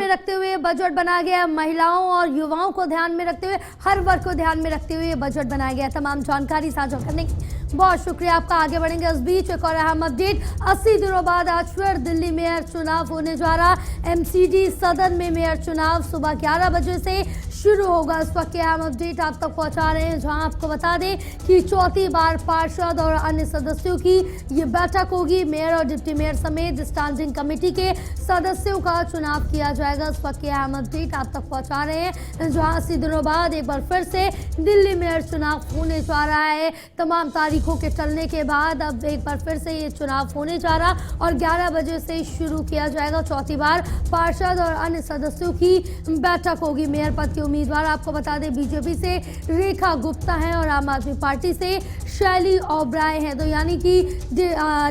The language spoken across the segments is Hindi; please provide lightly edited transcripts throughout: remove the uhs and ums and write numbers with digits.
में रखते हुए बजट बनाया गया, महिलाओं और युवाओं को ध्यान में रखते हुए, हर वर्ग को ध्यान में रखते हुए बजट बनाया गया। तमाम जानकारी साझा करने की बहुत शुक्रिया आपका। आगे बढ़ेंगे। इस बीच एक और अहम अपडेट, 80 दिनों बाद आज फिर दिल्ली मेयर चुनाव होने जा रहा। एमसीडी सदन में मेयर चुनाव सुबह 11 बजे से शुरू होगा। इस वक्त अहम अपडेट आप तक पहुंचा रहे हैं, जहां आपको बता दें कि चौथी बार पार्षद और अन्य सदस्यों की ये बैठक होगी। मेयर और डिप्टी मेयर समेत स्टैंडिंग कमेटी के सदस्यों का चुनाव किया जाएगा। इस वक्त अहम अपडेट आप तक पहुंचा रहे हैं, जहां 80 दिनों बाद एक बार फिर से दिल्ली मेयर चुनाव होने जा रहा है। तमाम तारीखों के चलने के बाद अब एक बार फिर से ये चुनाव होने जा रहा और 11 बजे से शुरू किया जाएगा। चौथी बार पार्षद और अन्य सदस्यों की बैठक होगी। मेयर पद के उम्मीदवार आपको बता दें बीजेपी से रेखा गुप्ता हैं और आम आदमी पार्टी से शैली ओबराय हैं। तो यानी कि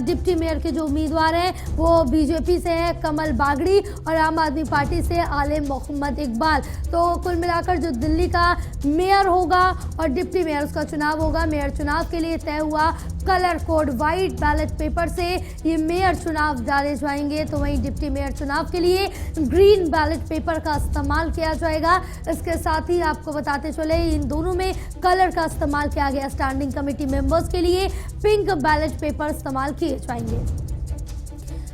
डिप्टी मेयर के जो उम्मीदवार हैं वो बीजेपी से हैं कमल बागड़ी और आम आदमी पार्टी से आलिम मोहम्मद इकबाल। तो कुल मिलाकर जो दिल्ली का मेयर होगा और डिप्टी मेयर उसका चुनाव होगा। मेयर चुनाव के लिए तय हुआ colour code white ballot paper से ये मेयर चुनाव डाले जाएंगे। तो वहीं डिप्टी मेयर चुनाव के लिए ग्रीन बैलेट पेपर का इस्तेमाल किया जाएगा। इसके साथ ही आपको बताते चले इन दोनों में कलर का इस्तेमाल किया गया। स्टैंडिंग कमेटी मेंबर्स के लिए पिंक बैलेट पेपर इस्तेमाल किए जाएंगे।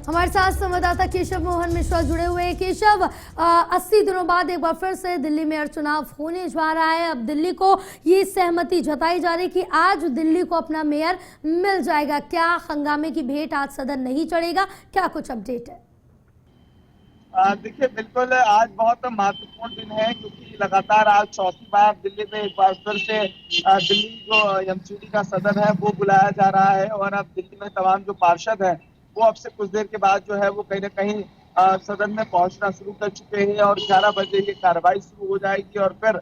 हमारे साथ संवाददाता केशव मोहन मिश्रा जुड़े हुए हैं। केशव, 80 दिनों बाद एक बार फिर से दिल्ली मेयर चुनाव होने जा रहा है। अब दिल्ली को ये सहमति जताई जा रही है कि आज दिल्ली को अपना मेयर मिल जाएगा। क्या हंगामे की भेंट आज सदन नहीं चढ़ेगा? क्या कुछ अपडेट है? देखिए, बिल्कुल आज बहुत महत्वपूर्ण दिन है, क्योंकि लगातार आज चौथी बार दिल्ली में एक बार फिर से दिल्ली जो एमसीडी का सदन है वो बुलाया जा रहा है। और अब दिल्ली में तमाम जो पार्षद हैं वो अब से कुछ देर के बाद जो है वो कहीं ना कहीं सदन में पहुंचना शुरू कर चुके हैं और 11 बजे ये कार्रवाई शुरू हो जाएगी। और फिर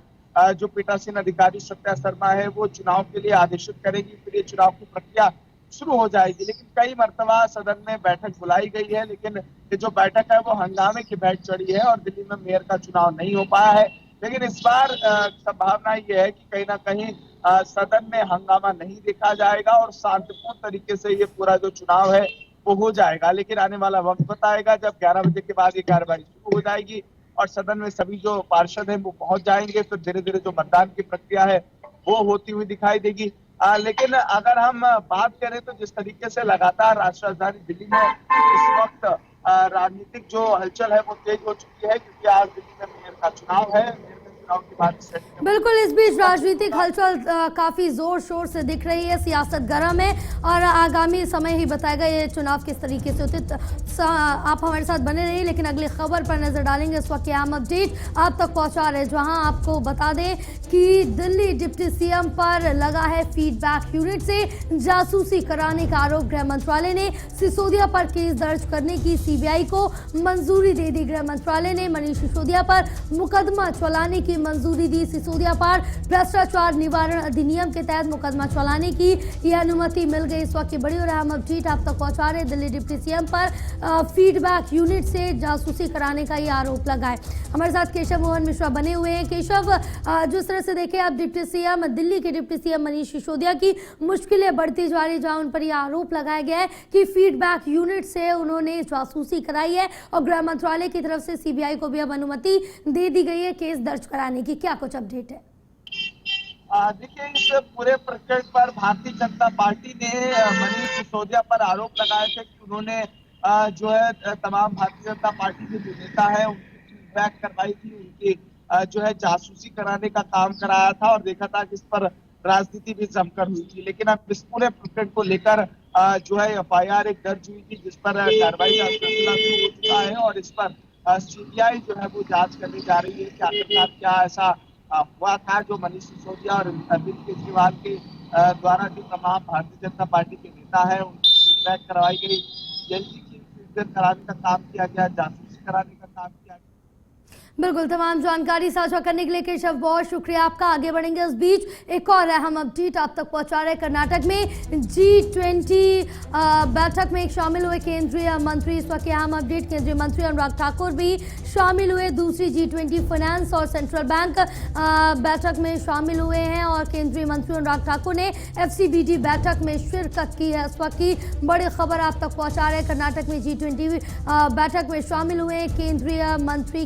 जो पीठासीन अधिकारी सत्या शर्मा है वो चुनाव के लिए आदेशित करेगी, फिर ये चुनाव की प्रक्रिया शुरू हो जाएगी। लेकिन कई मर्तबा सदन में बैठक बुलाई गई है, लेकिन ये जो बैठक है वो हंगामे की बैठ चढ़ी है और दिल्ली में मेयर का चुनाव नहीं हो पाया है। लेकिन इस बार संभावना ये है कि कहीं ना कहीं सदन में हंगामा नहीं देखा जाएगा और शांतिपूर्ण तरीके से ये पूरा जो चुनाव है वो हो जाएगा। लेकिन आने वाला वक्त बताएगा, जब 11 बजे के बाद ये कार्रवाई शुरू हो जाएगी और सदन में सभी जो पार्षद हैं वो पहुंच जाएंगे, फिर धीरे धीरे जो मतदान की प्रक्रिया है वो होती हुई दिखाई देगी। लेकिन अगर हम बात करें तो जिस तरीके से लगातार राजधानी दिल्ली में इस वक्त राजनीतिक जो हलचल है वो तेज हो चुकी है, क्योंकि आज दिल्ली में मेयर का चुनाव है। बिल्कुल, इस बीच राजनीतिक हलचल काफी जोर शोर से दिख रही है, सियासत गर्म है और आगामी समय ही बताएगा ये चुनाव किस तरीके से होते। आप हमारे साथ बने रहिए, लेकिन अगली खबर पर नजर डालेंगे। इस वक्त अहम अपडेट आप तक पहुंचा रहे हैं, जहां आपको बता दें कि दिल्ली डिप्टी सीएम पर लगा है फीडबैक यूनिट से जासूसी कराने का आरोप। गृह मंत्रालय ने सिसोदिया पर केस दर्ज करने की सीबीआई को मंजूरी दे दी। गृह मंत्रालय ने मनीष सिसोदिया पर मुकदमा चलाने की मंजूरी दी। सिसोदिया पर भ्रष्टाचार निवारण अधिनियम के तहत मुकदमा चलाने की यह अनुमति मिल गई। इस वक्त की बड़ी और अहम अपडेट आप तक पहुंचा रहे। दिल्ली डिप्टी सीएम पर फीडबैक यूनिट से जासूसी कराने का यह आरोप लगा है। हमारे साथ केशव मोहन मिश्रा बने हुए हैं। केशव, जिस तरह से देखें आप डिप्टी सीएम, दिल्ली के डिप्टी सीएम मनीष सिसोदिया की मुश्किलें बढ़ती जा रही, जहां उन पर यह आरोप लगाया गया है कि फीडबैक यूनिट से उन्होंने जासूसी कराई है और गृह मंत्रालय की तरफ से सीबीआई को भी अब अनुमति दे दी गई है केस दर्ज कराने की। क्या कुछ अपडेट है? देखिए, इस पूरे प्रकरण पर भारतीय जनता पार्टी ने मनीष सिसोदिया पर आरोप लगाए थे कि उन्होंने जो है तमाम भारतीय जनता पार्टी के जो नेता है उनकी फीडबैक करवाई थी, उनकी जो है जासूसी कराने का काम कराया था और देखा था कि इस पर राजनीति भी जमकर हुई थी। लेकिन अब इस पूरे प्रकरण को लेकर जो है एफआईआर एक दर्ज हुई थी, जिस पर कार्रवाई का सिलसिला शुरू हो चुका है और इस पर सीबीआई जो है वो जांच करने जा रही है कि आखिरकार क्या ऐसा हुआ था जो मनीष सिसोदिया और अरविंद केजरीवाल के द्वारा जो तमाम भारतीय जनता पार्टी के नेता है उनकी फीडबैक करवाई गई, जल्दी की फीडबैक कराने का काम किया गया, जासूसी कराने का काम किया गया। बिल्कुल, तमाम जानकारी साझा करने के लिए केशव बहुत शुक्रिया आपका। आगे बढ़ेंगे। इस बीच एक और अहम अपडेट आप तक पहुंचा रहे। कर्नाटक में G20 बैठक में शामिल हुए केंद्रीय मंत्री। इस वक्त अहम अपडेट, केंद्रीय मंत्री अनुराग ठाकुर भी शामिल हुए। दूसरी G20 फाइनेंस और सेंट्रल बैंक बैठक में शामिल हुए हैं और केंद्रीय मंत्री अनुराग ठाकुर ने FCBD बैठक में शिरकत की है। इस वक्त की बड़ी खबर आप तक पहुंचा रहे। कर्नाटक में G20 बैठक में शामिल हुए केंद्रीय मंत्री